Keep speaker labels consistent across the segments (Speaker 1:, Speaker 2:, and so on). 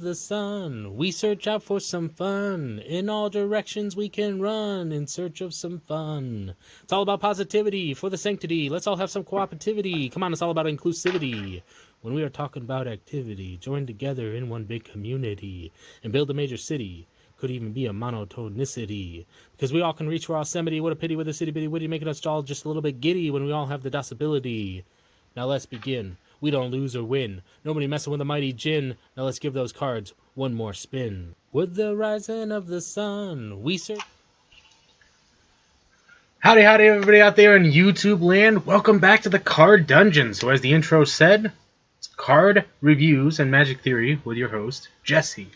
Speaker 1: The sun, we search out for some fun. In all directions we can run in search of some fun. It's all about positivity for the sanctity. Let's all have some cooperativity. Come on, it's all about inclusivity. When we are talking about activity, join together in one big community and build a major city. Could even be a monotonicity. Because we all can reach for Yosemite. What a pity with a city bitty witty, making us all just a little bit giddy when we all have the possibility. Now let's begin. We don't lose or win. Nobody messing with the mighty Jin. Now let's give those cards one more spin. With the rising of the sun, we search.
Speaker 2: Howdy, everybody out there in YouTube land. Welcome back to the Card Dungeon. So as the intro said, it's card reviews and Magic Theory with your host, Jesse.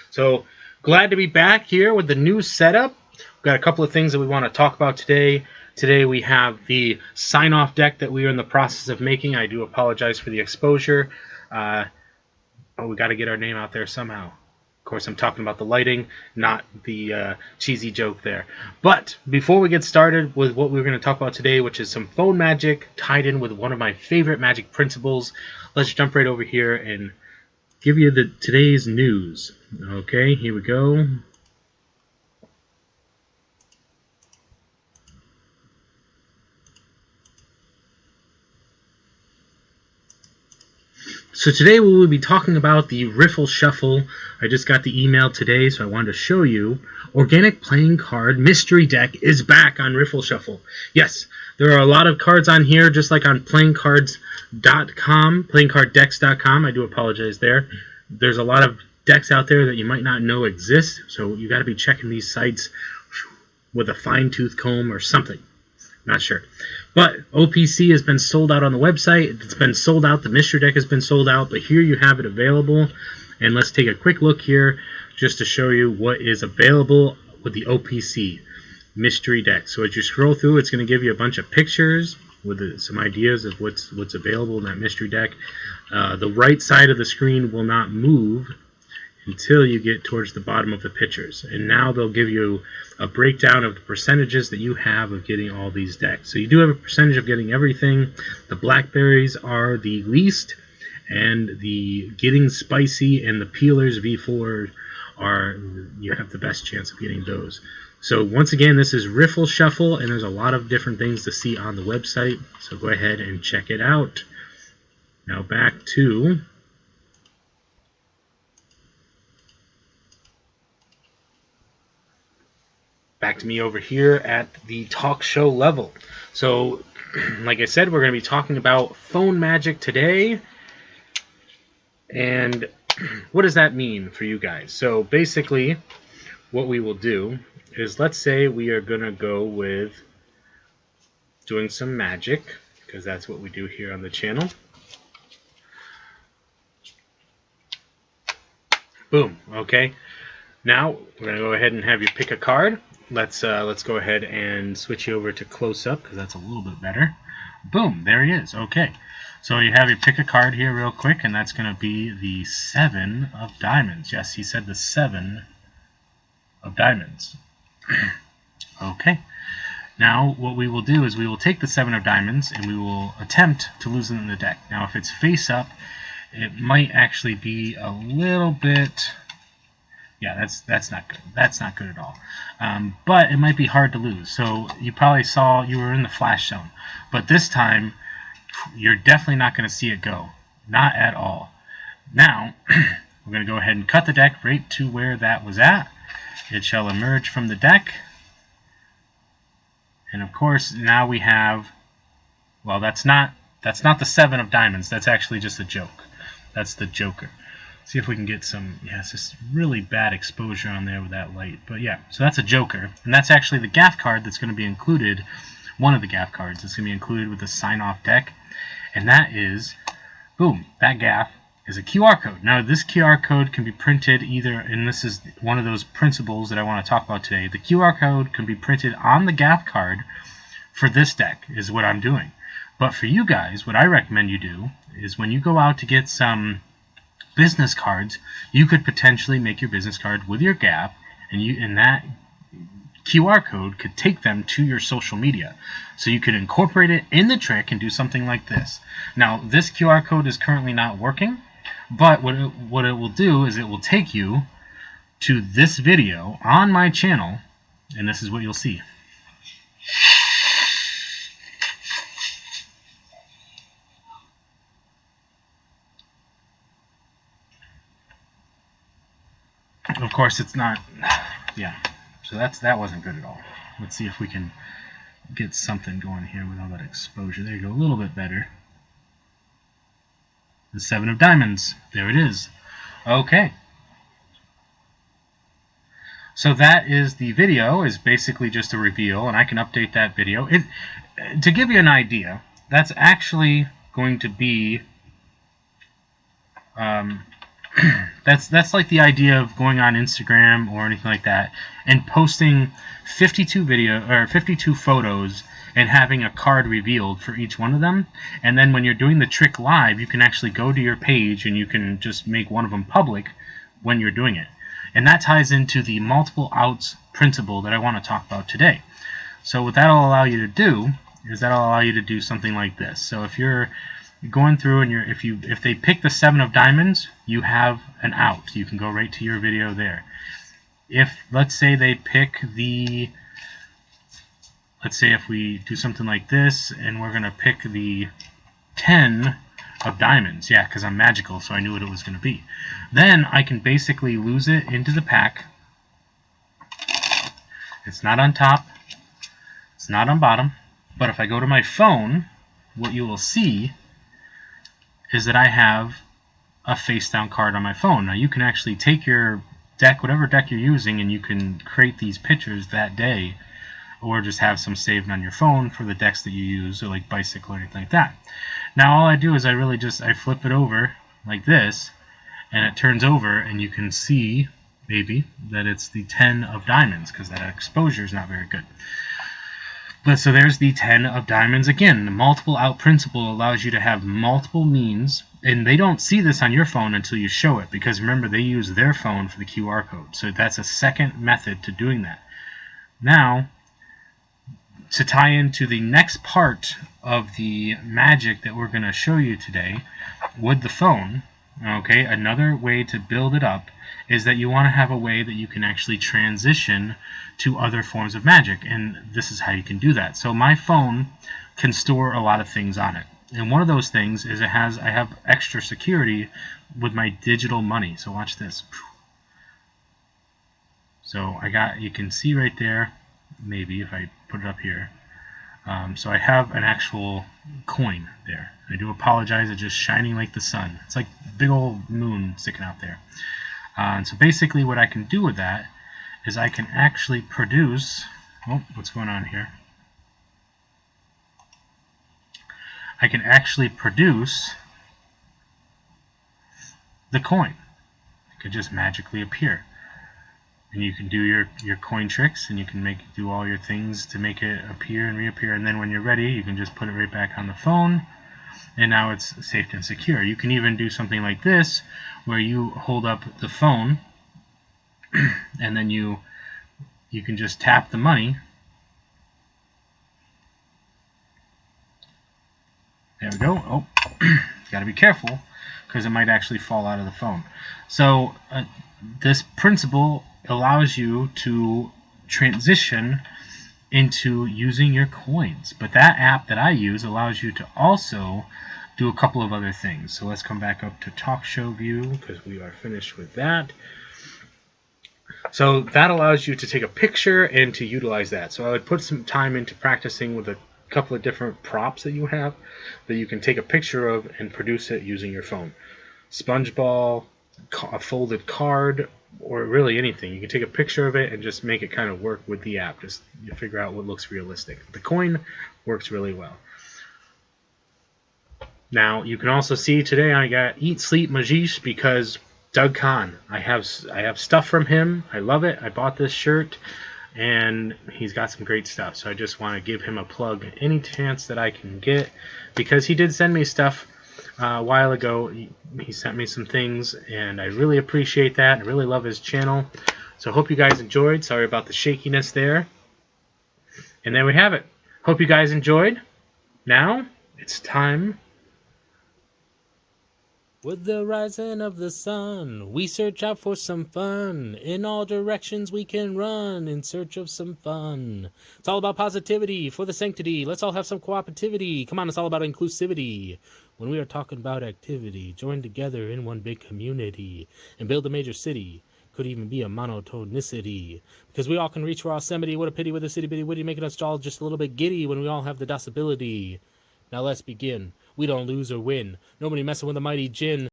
Speaker 2: So glad to be back here with the new setup. We've got a couple of things that we want to talk about today. Today we have the sign-off deck that we are in the process of making. I do apologize for the exposure. We got to get our name out there somehow. Of course, I'm talking about the lighting, not the cheesy joke there. But before we get started with what we're going to talk about today, which is some phone magic tied in with one of my favorite magic principles, let's jump right over here and give you today's news. Okay, here we go. So today we will be talking about the Riffle Shuffle. I just got the email today, so I wanted to show you. Organic Playing Card Mystery Deck is back on Riffle Shuffle. Yes, there are a lot of cards on here, just like on playingcards.com, playingcarddecks.com. I do apologize there. There's a lot of decks out there that you might not know exist, so you got to be checking these sites with a fine-tooth comb or something. Not sure. But OPC has been sold out on the website. It's been sold out. The mystery deck has been sold out. But here you have it available. And let's take a quick look here just to show you what is available with the OPC mystery deck. So as you scroll through, it's going to give you a bunch of pictures with some ideas of what's available in that mystery deck. The right side of the screen will not move until you get towards the bottom of the pictures. And now they'll give you a breakdown of the percentages that you have of getting all these decks. So you do have a percentage of getting everything. The blackberries are the least, and the getting spicy and the peelers V4 you have the best chance of getting those. So once again, this is Riffle Shuffle, and there's a lot of different things to see on the website. So go ahead and check it out. Now back to me over here at the talk show level. So, like I said, we're going to be talking about phone magic today. And what does that mean for you guys? So, basically, what we will do is, let's say we are going to go with doing some magic, because that's what we do here on the channel. Boom. Okay. Now, we're going to go ahead and have you pick a card. Let's go ahead and switch you over to close-up, because that's a little bit better. Boom, there he is. Okay, so you have you pick a card here real quick, and that's going to be the 7 of diamonds. Yes, he said the 7 of diamonds. Okay, now what we will do is we will take the 7 of diamonds, and we will attempt to lose it in the deck. Now, if it's face-up, it might actually be a little bit... Yeah, that's not good. That's not good at all. But it might be hard to lose. So you probably saw you were in the flash zone. But this time, you're definitely not going to see it go. Not at all. Now, we're going to go ahead and cut the deck right to where that was at. It shall emerge from the deck. And of course, now we have... Well, that's not the 7 of diamonds. That's actually just a joke. That's the Joker. See if we can get some, yeah, it's just really bad exposure on there with that light. But yeah, so that's a Joker. And that's actually the gaff card that's going to be included, one of the gaff cards that's going to be included with the sign-off deck. And that is, boom, that gaff is a QR code. Now this QR code can be printed either, and this is one of those principles that I want to talk about today. The QR code can be printed on the gaff card for this deck, is what I'm doing. But for you guys, what I recommend you do is when you go out to get some business cards, you could potentially make your business card with your gaff, and that QR code could take them to your social media. So you could incorporate it in the trick and do something like this. Now, this QR code is currently not working, But what it will do is it will take you to this video on my channel, and this is what you'll see. Of course, it's not. Yeah, so that wasn't good at all. Let's see if we can get something going here with all that exposure. There you go, a little bit better. The 7 of diamonds. There it is. Okay. So that is the video, is basically just a reveal, and I can update that video. To give you an idea, that's actually going to be that's like the idea of going on Instagram or anything like that and posting 52 photos and having a card revealed for each one of them. And then when you're doing the trick live, you can actually go to your page and you can just make one of them public when you're doing it. And that ties into the multiple outs principle that I want to talk about today. So what that'll allow you to do is that'll allow you to do something like this. So if you're going through and if they pick the 7 of diamonds, you have an out. You can go right to your video there. If, let's say, they pick the, let's say if we do something like this and we're going to pick the 10 of diamonds, yeah, because I'm magical, so I knew what it was going to be. Then I can basically lose it into the pack. It's not on top, it's not on bottom, but if I go to my phone, what you will see is that I have a face down card on my phone. Now you can actually take your deck, whatever deck you're using, and you can create these pictures that day, or just have some saved on your phone for the decks that you use, or like Bicycle or anything like that. Now all I do is I flip it over like this, and it turns over, and you can see maybe that it's the 10 of diamonds, because that exposure is not very good. But so there's the 10 of diamonds again. The multiple out principle allows you to have multiple means, and they don't see this on your phone until you show it, because remember, they use their phone for the QR code. So that's a second method to doing that. Now, to tie into the next part of the magic that we're going to show you today with the phone, okay, another way to build it up is that you want to have a way that you can actually transition to other forms of magic, and this is how you can do that. So my phone can store a lot of things on it, and one of those things is I have extra security with my digital money. So watch this. So you can see right there, maybe if I put it up here. So I have an actual coin there. I do apologize, it's just shining like the sun. It's like a big old moon sticking out there. And so basically what I can do with that is I can actually produce, oh, what's going on here? I can actually produce the coin. It could just magically appear. And you can do your coin tricks, and you can do all your things to make it appear and reappear, and then when you're ready, you can just put it right back on the phone, and now it's safe and secure. You can even do something like this, where you hold up the phone, and then you can just tap the money. There we go. Oh, got to be careful, because it might actually fall out of the phone. So this principle allows you to transition into using your coins. But that app that I use allows you to also do a couple of other things. So let's come back up to talk show view, because we are finished with that. So that allows you to take a picture and to utilize that. So I would put some time into practicing with a couple of different props that you have that you can take a picture of and produce it using your phone. Sponge ball, a folded card, or really anything. You can take a picture of it and just make it kind of work with the app. Just you figure out what looks realistic. The coin works really well. Now you can also see today I got Eat Sleep Magish because Doug Kahn. I have stuff from him. I love it. I bought this shirt, and he's got some great stuff. So I just want to give him a plug any chance that I can get, because he did send me stuff a while ago. He sent me some things, and I really appreciate that. I really love his channel. So I hope you guys enjoyed. Sorry about the shakiness there. And there we have it. Hope you guys enjoyed. Now it's time
Speaker 1: With the rising of the sun, we search out for some fun. In all directions we can run in search of some fun. It's all about positivity for the sanctity. Let's all have some cooperativity. Come on, it's all about inclusivity. When we are talking about activity, join together in one big community and build a major city. Could even be a monotonicity. Because we all can reach for Yosemite. What a pity with the city bitty witty, making us all just a little bit giddy when we all have the possibility. Now let's begin. We don't lose or win. Nobody messing with the mighty Jin.